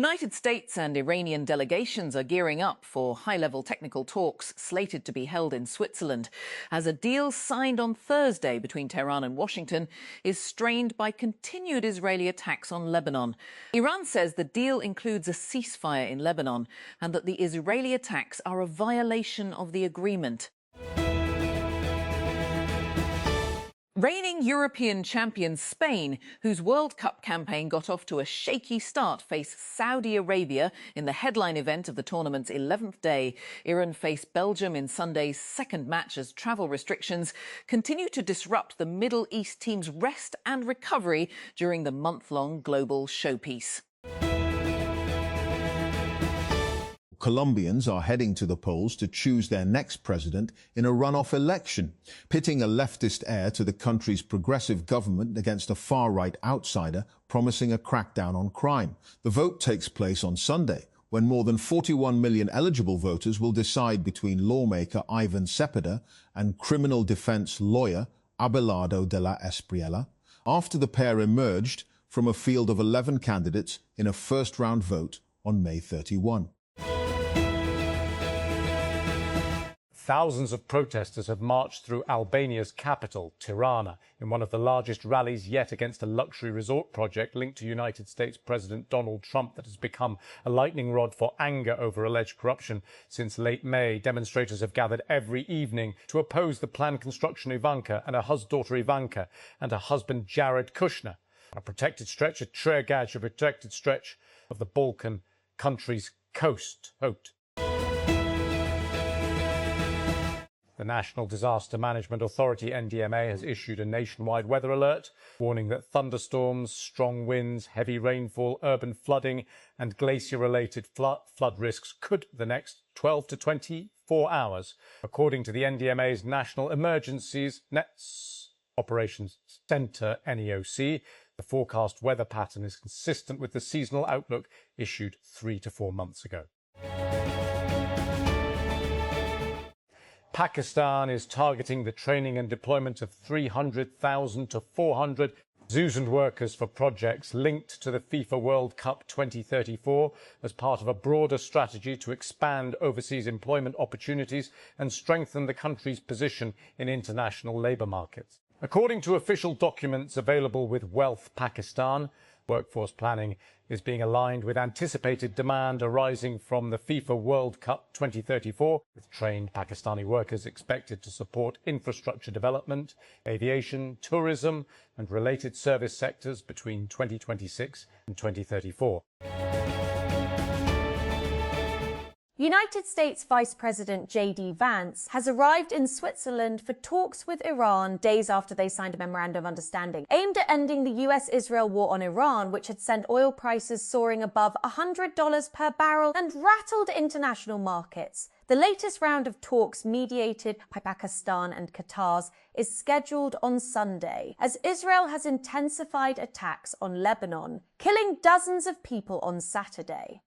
United States and Iranian delegations are gearing up for high-level technical talks slated to be held in Switzerland, as a deal signed on Thursday between Tehran and Washington is strained by continued Israeli attacks on Lebanon. Iran says the deal includes a ceasefire in Lebanon and that the Israeli attacks are a violation of the agreement. Reigning European champion Spain, whose World Cup campaign got off to a shaky start, face Saudi Arabia in the headline event of the tournament's 11th day. Iran face Belgium in Sunday's second match as travel restrictions continue to disrupt the Middle East team's rest and recovery during the month-long global showpiece. Colombians are heading to the polls to choose their next president in a runoff election, pitting a leftist heir to the country's progressive government against a far-right outsider promising a crackdown on crime. The vote takes place on Sunday, when more than 41 million eligible voters will decide between lawmaker Ivan Cepeda and criminal defense lawyer Abelardo de la Espriella, after the pair emerged from a field of 11 candidates in a first-round vote on May 31. Thousands of protesters have marched through Albania's capital, Tirana, in one of the largest rallies yet against a luxury resort project linked to United States President Donald Trump that has become a lightning rod for anger over alleged corruption. Since late May, demonstrators have gathered every evening to oppose the planned construction of Ivanka and her daughter Ivanka and her husband Jared Kushner, a protected stretch, a protected stretch of the Balkan country's coast. The National Disaster Management Authority, NDMA, has issued a nationwide weather alert, warning that thunderstorms, strong winds, heavy rainfall, urban flooding and glacier-related flood risks could the next 12 to 24 hours. According to the NDMA's National Emergencies Operations Centre, NEOC, the forecast weather pattern is consistent with the seasonal outlook issued 3 to 4 months ago. Pakistan is targeting the training and deployment of 300,000 to 400 zoos and workers for projects linked to the FIFA World Cup 2034 as part of a broader strategy to expand overseas employment opportunities and strengthen the country's position in international labour markets. According to official documents available with Wealth Pakistan, workforce planning is being aligned with anticipated demand arising from the FIFA World Cup 2034, with trained Pakistani workers expected to support infrastructure development, aviation, tourism and related service sectors between 2026 and 2034. United States Vice President J.D. Vance has arrived in Switzerland for talks with Iran days after they signed a memorandum of understanding aimed at ending the US-Israel war on Iran, which had sent oil prices soaring above $100 per barrel and rattled international markets. The latest round of talks, mediated by Pakistan and Qatar, is scheduled on Sunday, as Israel has intensified attacks on Lebanon, killing dozens of people on Saturday.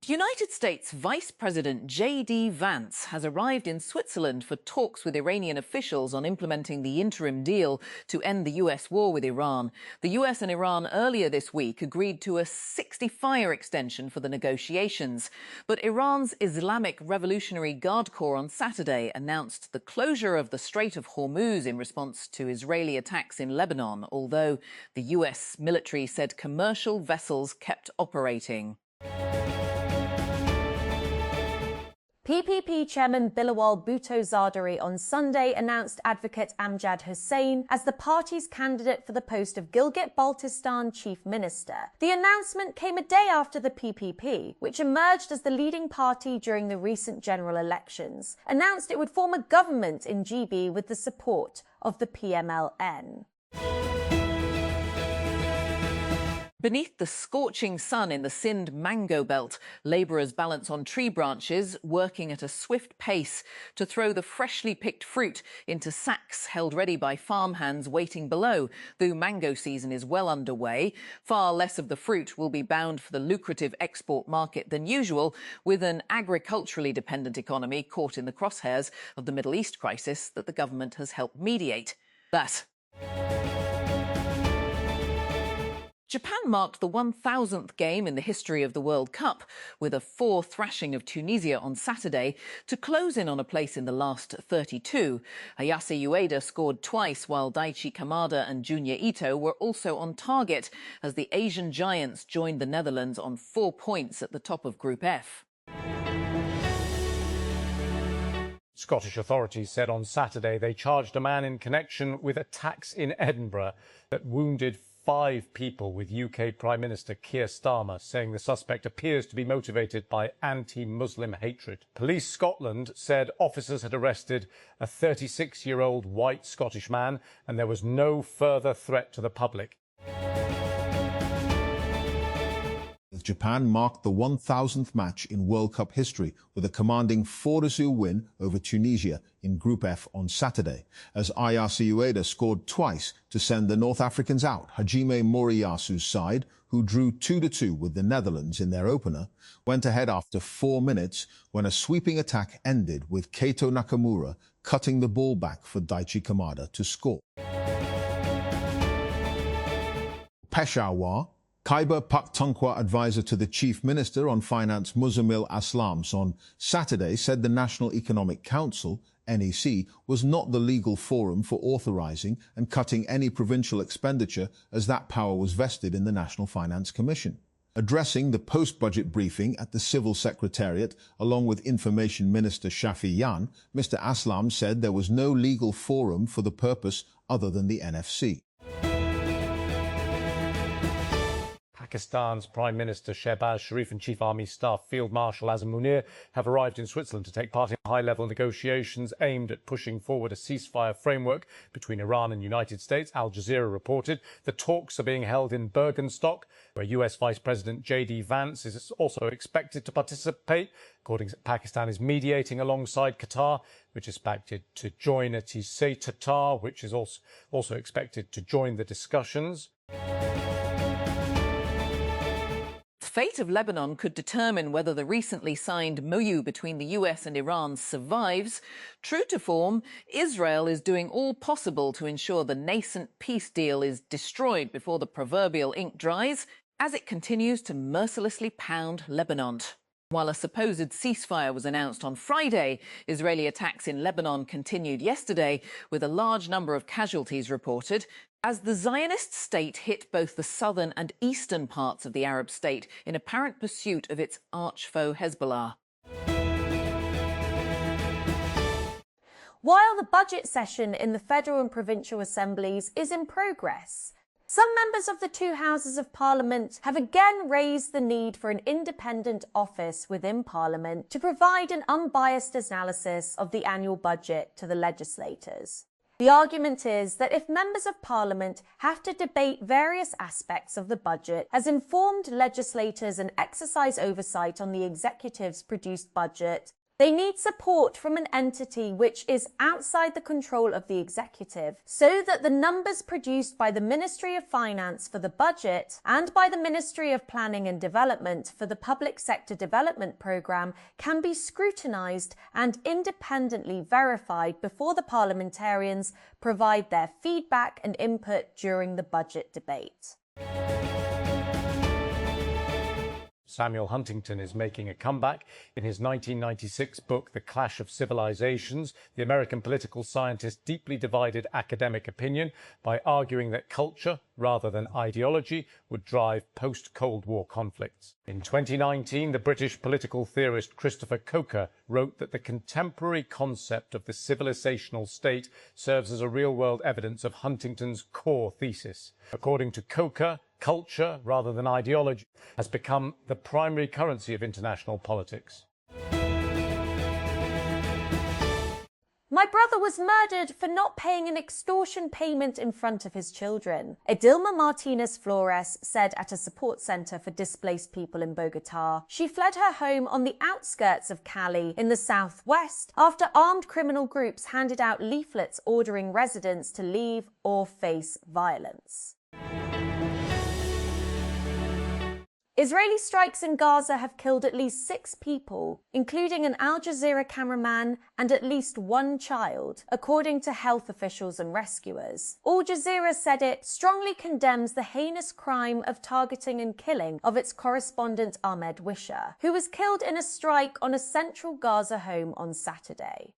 United States Vice President J.D. Vance has arrived in Switzerland for talks with Iranian officials on implementing the interim deal to end the US war with Iran. The US and Iran earlier this week agreed to a 60-fire extension for the negotiations. But Iran's Islamic Revolutionary Guard Corps on Saturday announced the closure of the Strait of Hormuz in response to Israeli attacks in Lebanon, although the US military said commercial vessels kept operating. PPP Chairman Bilawal Bhutto Zardari on Sunday announced advocate Amjad Hussain as the party's candidate for the post of Gilgit-Baltistan Chief Minister. The announcement came a day after the PPP, which emerged as the leading party during the recent general elections, announced it would form a government in GB with the support of the PMLN. Beneath the scorching sun in the Sindh mango belt, labourers balance on tree branches, working at a swift pace to throw the freshly picked fruit into sacks held ready by farmhands waiting below. Though mango season is well underway, far less of the fruit will be bound for the lucrative export market than usual, with an agriculturally dependent economy caught in the crosshairs of the Middle East crisis that the government has helped mediate. Japan marked the 1,000th game in the history of the World Cup with a 4 thrashing of Tunisia on Saturday to close in on a place in the last 32. Ayase Ueda scored twice while Daichi Kamada and Junya Ito were also on target as the Asian giants joined the Netherlands on 4 points at the top of Group F. Scottish authorities said on Saturday they charged a man in connection with attacks in Edinburgh that wounded 5 people, with UK Prime Minister Keir Starmer saying the suspect appears to be motivated by anti-Muslim hatred. Police Scotland said officers had arrested a 36-year-old white Scottish man and there was no further threat to the public. Japan marked the 1,000th match in World Cup history with a commanding 4-2 win over Tunisia in Group F on Saturday, as Ayase Ueda scored twice to send the North Africans out. Hajime Moriyasu's side, who drew 2-2 with the Netherlands in their opener, went ahead after 4 minutes when a sweeping attack ended with Keito Nakamura cutting the ball back for Daichi Kamada to score. Peshawar. Khyber Pakhtunkhwa advisor to the Chief Minister on Finance Muzammil Aslams on Saturday said the National Economic Council, NEC, was not the legal forum for authorising and cutting any provincial expenditure, as that power was vested in the National Finance Commission. Addressing the post-budget briefing at the Civil Secretariat along with Information Minister Shafi Yan, Mr Aslam said there was no legal forum for the purpose other than the NFC. Pakistan's Prime Minister Shehbaz Sharif and Chief Army Staff Field Marshal Azam Munir have arrived in Switzerland to take part in high-level negotiations aimed at pushing forward a ceasefire framework between Iran and the United States. Al Jazeera reported the talks are being held in Bergenstock, where US Vice President J.D. Vance is also expected to participate. According to Pakistan, is mediating alongside Qatar, which is expected to join Tatar, which is also expected to join the discussions. The fate of Lebanon could determine whether the recently signed MOU between the US and Iran survives. True to form, Israel is doing all possible to ensure the nascent peace deal is destroyed before the proverbial ink dries, as it continues to mercilessly pound Lebanon. While a supposed ceasefire was announced on Friday, Israeli attacks in Lebanon continued yesterday, with a large number of casualties reported, as the Zionist state hit both the southern and eastern parts of the Arab state in apparent pursuit of its arch-foe Hezbollah. While the budget session in the federal and provincial assemblies is in progress, some members of the two houses of Parliament have again raised the need for an independent office within Parliament to provide an unbiased analysis of the annual budget to the legislators. The argument is that if members of Parliament have to debate various aspects of the budget as informed legislators and exercise oversight on the executive's produced budget, they need support from an entity which is outside the control of the executive, so that the numbers produced by the Ministry of Finance for the budget and by the Ministry of Planning and Development for the Public Sector Development Programme can be scrutinised and independently verified before the parliamentarians provide their feedback and input during the budget debate. Samuel Huntington is making a comeback. In his 1996 book, The Clash of Civilizations, the American political scientist deeply divided academic opinion by arguing that culture, rather than ideology, would drive post-Cold War conflicts. In 2019, the British political theorist Christopher Coker wrote that the contemporary concept of the civilizational state serves as a real-world evidence of Huntington's core thesis. According to Coker, culture, rather than ideology, has become the primary currency of international politics. My brother was murdered for not paying an extortion payment in front of his children. Edilma Martinez Flores said at a support centre for displaced people in Bogotá. She fled her home on the outskirts of Cali in the southwest after armed criminal groups handed out leaflets ordering residents to leave or face violence. Israeli strikes in Gaza have killed at least 6 people, including an Al Jazeera cameraman and at least 1 child, according to health officials and rescuers. Al Jazeera said it strongly condemns the heinous crime of targeting and killing of its correspondent Ahmed Wisher, who was killed in a strike on a central Gaza home on Saturday.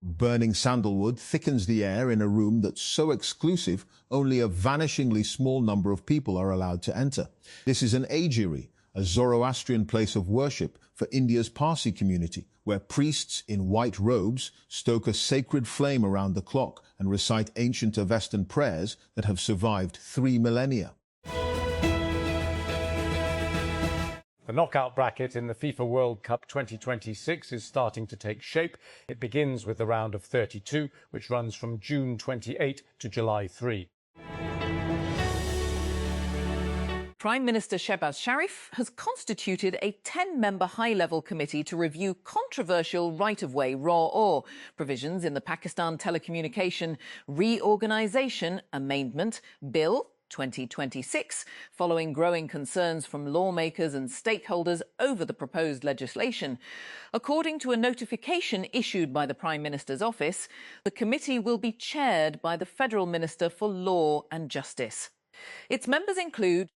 Burning sandalwood thickens the air in a room that's so exclusive only a vanishingly small number of people are allowed to enter. This is an agiary, a Zoroastrian place of worship for India's Parsi community, where priests in white robes stoke a sacred flame around the clock and recite ancient Avestan prayers that have survived 3 millennia. The knockout bracket in the FIFA World Cup 2026 is starting to take shape. It begins with the round of 32, which runs from June 28 to July 3. Prime Minister Shehbaz Sharif has constituted a 10-member high-level committee to review controversial right-of-way raw ore provisions in the Pakistan Telecommunication Reorganisation Amendment Bill 2026, following growing concerns from lawmakers and stakeholders over the proposed legislation. According to a notification issued by the Prime Minister's office, the committee will be chaired by the Federal Minister for Law and Justice. Its members include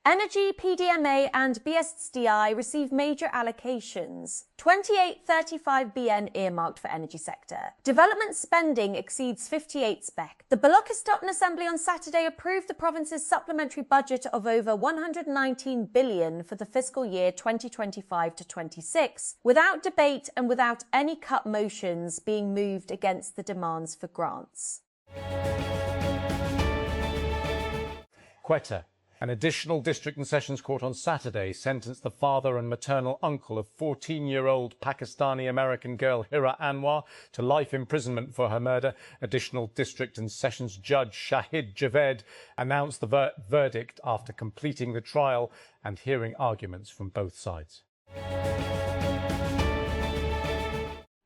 Energy, PDMA and BSDI receive major allocations. 2835 BN earmarked for energy sector. Development spending exceeds 58 spec. The Balochistan Assembly on Saturday approved the province's supplementary budget of over 119 billion for the fiscal year 2025 to 26, without debate and without any cut motions being moved against the demands for grants. Quetta. An additional district and sessions court on Saturday sentenced the father and maternal uncle of 14-year-old Pakistani-American girl Hira Anwar to life imprisonment for her murder. Additional district and sessions judge Shahid Javed announced the verdict after completing the trial and hearing arguments from both sides.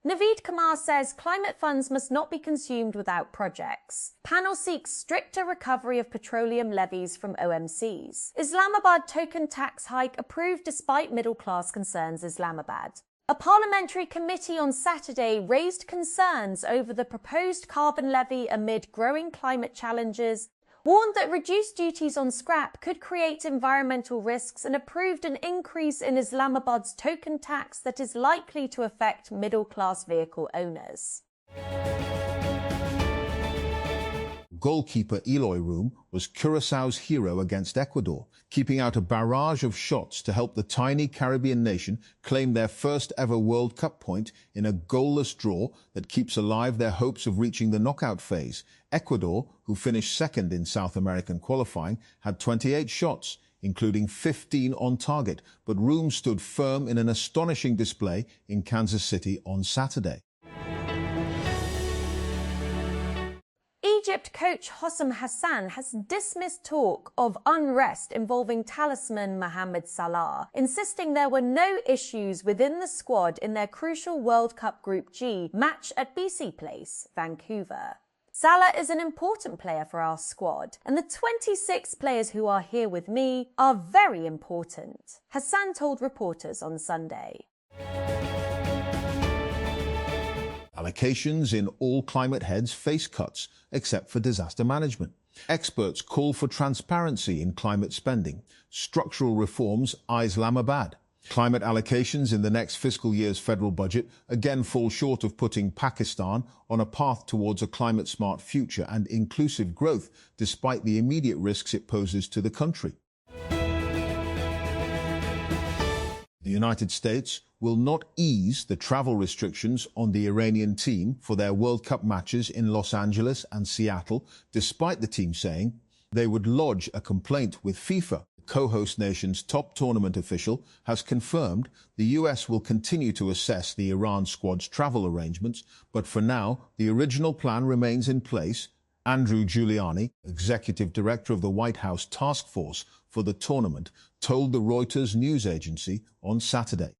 Naveed Kamar says climate funds must not be consumed without projects. Panel seeks stricter recovery of petroleum levies from OMCs. Islamabad token tax hike approved despite middle-class concerns. Islamabad. A parliamentary committee on Saturday raised concerns over the proposed carbon levy amid growing climate challenges, warned that reduced duties on scrap could create environmental risks and approved an increase in Islamabad's token tax that is likely to affect middle-class vehicle owners. Goalkeeper Eloy Room was Curaçao's hero against Ecuador, keeping out a barrage of shots to help the tiny Caribbean nation claim their first ever World Cup point in a goalless draw that keeps alive their hopes of reaching the knockout phase. Ecuador, who finished second in South American qualifying, had 28 shots, including 15 on target, but Room stood firm in an astonishing display in Kansas City on Saturday. Egypt coach Hossam Hassan has dismissed talk of unrest involving talisman Mohamed Salah, insisting there were no issues within the squad in their crucial World Cup Group G match at BC Place, Vancouver. Salah is an important player for our squad, and the 26 players who are here with me are very important, Hassan told reporters on Sunday. Allocations in all climate heads face cuts, except for disaster management. Experts call for transparency in climate spending. Structural reforms Islamabad. Climate allocations in the next fiscal year's federal budget again fall short of putting Pakistan on a path towards a climate-smart future and inclusive growth, despite the immediate risks it poses to the country. The United States will not ease the travel restrictions on the Iranian team for their World Cup matches in Los Angeles and Seattle, despite the team saying they would lodge a complaint with FIFA. The co-host nation's top tournament official has confirmed the US will continue to assess the Iran squad's travel arrangements, but for now, the original plan remains in place. Andrew Giuliani, executive director of the White House task force for the tournament, told the Reuters news agency on Saturday.